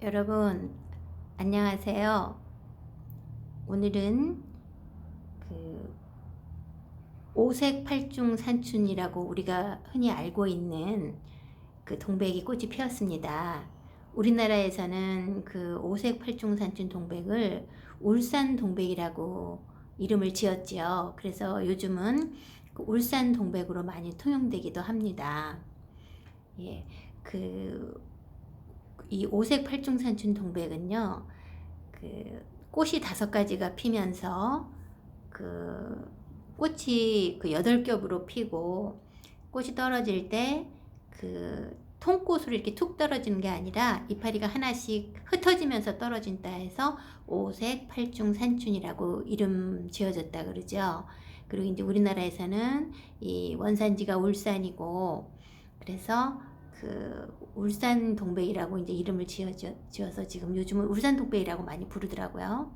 여러분, 안녕하세요. 오늘은 그 오색 팔중 산춘이라고 우리가 흔히 알고 있는 그 동백이 꽃이 피었습니다. 우리나라에서는 그 오색 팔중 산춘 동백을 울산 동백이라고 이름을 지었지요. 그래서 요즘은 그 울산 동백으로 많이 통용되기도 합니다. 예, 이 오색 팔중산춘 동백은요, 그 꽃이 5가지가 피면서 그 꽃이 그 8겹으로 피고 꽃이 떨어질 때 그 통꽃으로 이렇게 툭 떨어지는 게 아니라 이파리가 하나씩 흩어지면서 떨어진다 해서 오색 팔중산춘이라고 이름 지어졌다 그러죠. 그리고 이제 우리나라에서는 이 원산지가 울산이고, 그래서 그 울산 동백이라고 이제 이름을 지어서 지금 요즘은 울산 동백이라고 많이 부르더라고요.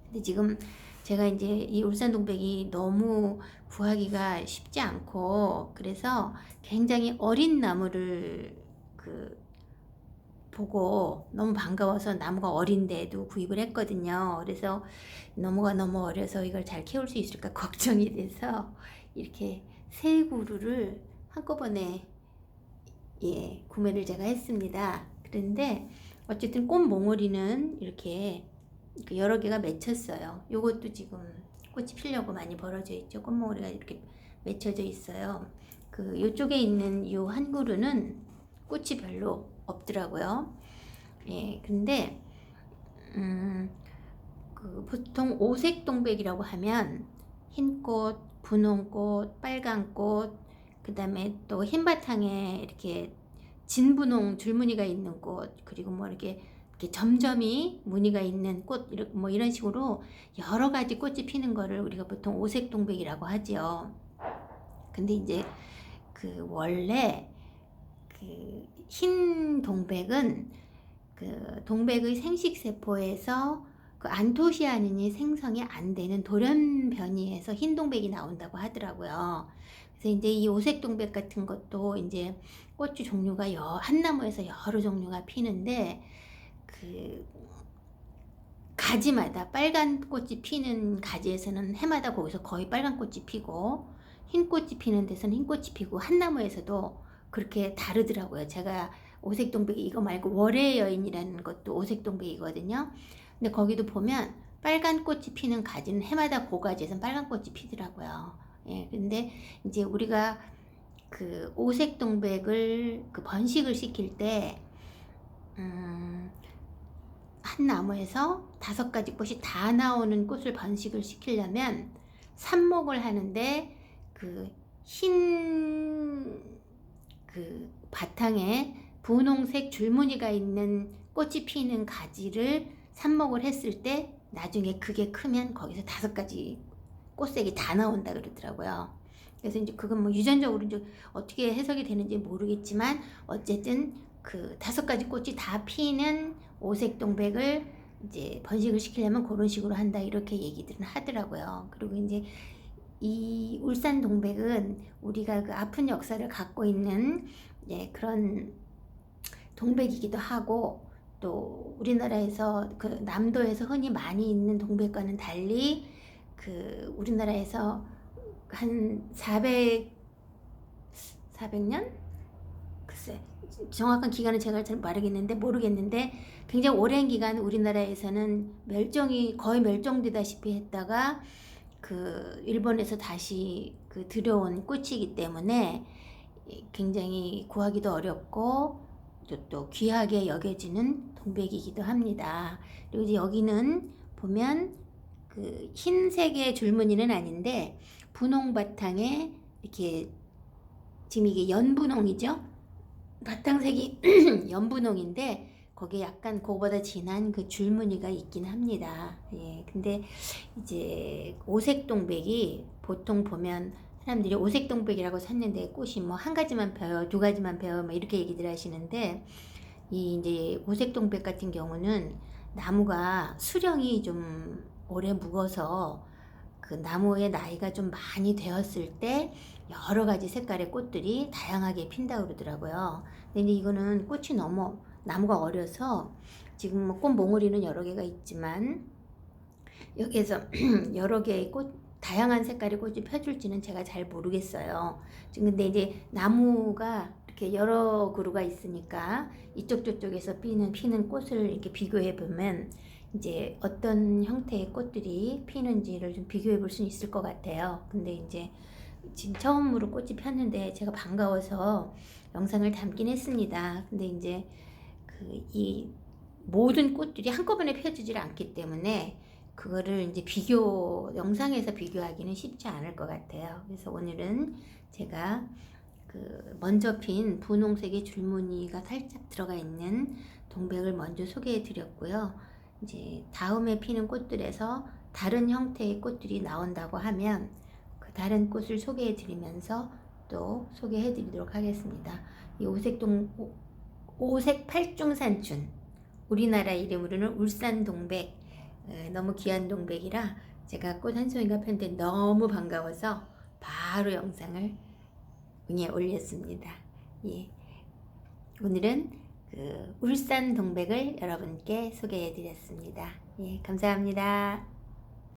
근데 지금 제가 이제 이 울산 동백이 너무 구하기가 쉽지 않고, 그래서 굉장히 어린 나무를 보고 너무 반가워서 나무가 어린데도 구입을 했거든요. 그래서 나무가 너무 어려서 이걸 잘 키울 수 있을까 걱정이 돼서 이렇게 세 그루를 한꺼번에 구매를 제가 했습니다. 그런데 어쨌든 꽃 몽우리는 이렇게 여러 개가 맺혔어요. 요것도 지금 꽃이 피려고 많이 벌어져 있죠. 꽃 몽우리가 이렇게 맺혀져 있어요. 요쪽에 있는 요 한 그루는 꽃이 별로 없더라고요. 근데 보통 오색 동백이라고 하면 흰꽃, 분홍꽃, 빨간꽃, 그 다음에 또 흰바탕에 이렇게 진분홍 줄무늬가 있는 꽃, 그리고 뭐 이렇게 점점이 무늬가 있는 꽃, 뭐 이런 식으로 여러 가지 꽃이 피는 거를 우리가 보통 오색 동백이라고 하지요. 근데 이제 원래 흰 동백은 동백의 생식세포에서 안토시아닌이 생성이 안 되는 돌연변이에서 흰 동백이 나온다고 하더라고요. 그래서 이제 이 오색 동백 같은 것도 이제 꽃 종류가 한 나무에서 여러 종류가 피는데, 가지마다 빨간 꽃이 피는 가지에서는 해마다 거기서 거의 빨간 꽃이 피고, 흰 꽃이 피는 데서는 흰 꽃이 피고, 한 나무에서도 그렇게 다르더라고요. 제가 오색동백이 이거 말고 월의 여인이라는 것도 오색동백이거든요. 근데 거기도 보면 빨간 꽃이 피는 가지는 해마다 그 가지에서는 빨간 꽃이 피더라고요. 근데 이제 우리가 오색동백을 번식을 시킬 때, 한 나무에서 5가지 꽃이 다 나오는 꽃을 번식을 시키려면 삽목을 하는데 흰 바탕에 분홍색 줄무늬가 있는 꽃이 피는 가지를 삽목을 했을 때 나중에 그게 크면 거기서 5가지 꽃색이 다 나온다 그러더라고요. 그래서 이제 그건 뭐 유전적으로 이제 어떻게 해석이 되는지 모르겠지만, 어쨌든 5가지 꽃이 다 피는 오색 동백을 이제 번식을 시키려면 그런 식으로 한다, 이렇게 얘기들은 하더라고요. 그리고 이제 이 울산 동백은 우리가 아픈 역사를 갖고 있는 그런 동백이기도 하고, 또 우리나라에서 남도에서 흔히 많이 있는 동백과는 달리 우리나라에서 한 400년? 글쎄, 정확한 기간은 제가 잘 모르겠는데 굉장히 오랜 기간 우리나라에서는 거의 멸종되다시피 했다가 일본에서 다시 들여온 꽃이기 때문에 굉장히 구하기도 어렵고 또 귀하게 여겨지는 동백이기도 합니다. 그리고 이제 여기는 보면 흰색의 줄무늬는 아닌데 분홍 바탕에 이렇게, 지금 이게 연분홍이죠. 바탕색이 연분홍인데 거기에 약간 그거보다 진한 줄무늬가 있긴 합니다. 근데 이제 오색동백이 보통 보면 사람들이 오색동백이라고 샀는데 꽃이 뭐 1가지만 펴요, 2가지만 펴요, 뭐 이렇게 얘기들 하시는데, 이 이제 오색동백 같은 경우는 나무가 수령이 좀 오래 묵어서 나무의 나이가 좀 많이 되었을 때 여러 가지 색깔의 꽃들이 다양하게 핀다고 그러더라고요. 근데 이거는 꽃이 너무 나무가 어려서 지금 뭐 꽃 몽우리는 여러 개가 있지만 여기에서 여러 개의 꽃, 다양한 색깔의 꽃이 펴줄지는 제가 잘 모르겠어요. 지금 근데 이제 나무가 이렇게 여러 그루가 있으니까 이쪽 저쪽에서 피는 꽃을 이렇게 비교해 보면 이제 어떤 형태의 꽃들이 피는지를 좀 비교해 볼 수 있을 것 같아요. 근데 이제 지금 처음으로 꽃이 폈는데 제가 반가워서 영상을 담긴 했습니다. 근데 이제 이 모든 꽃들이 한꺼번에 펴지질 않기 때문에 그거를 이제 영상에서 비교하기는 쉽지 않을 것 같아요. 그래서 오늘은 제가 먼저 핀 분홍색의 줄무늬가 살짝 들어가 있는 동백을 먼저 소개해 드렸고요. 이제 다음에 피는 꽃들에서 다른 형태의 꽃들이 나온다고 하면 그 다른 꽃을 소개해 드리면서 또 소개해 드리도록 하겠습니다. 이 오색 팔중산춘, 우리나라 이름으로는 울산동백, 너무 귀한 동백이라 제가 꽃 한 송이가 폈는데 너무 반가워서 바로 영상을 올렸습니다. 예. 오늘은 울산 동백을 여러분께 소개해 드렸습니다. 예, 감사합니다.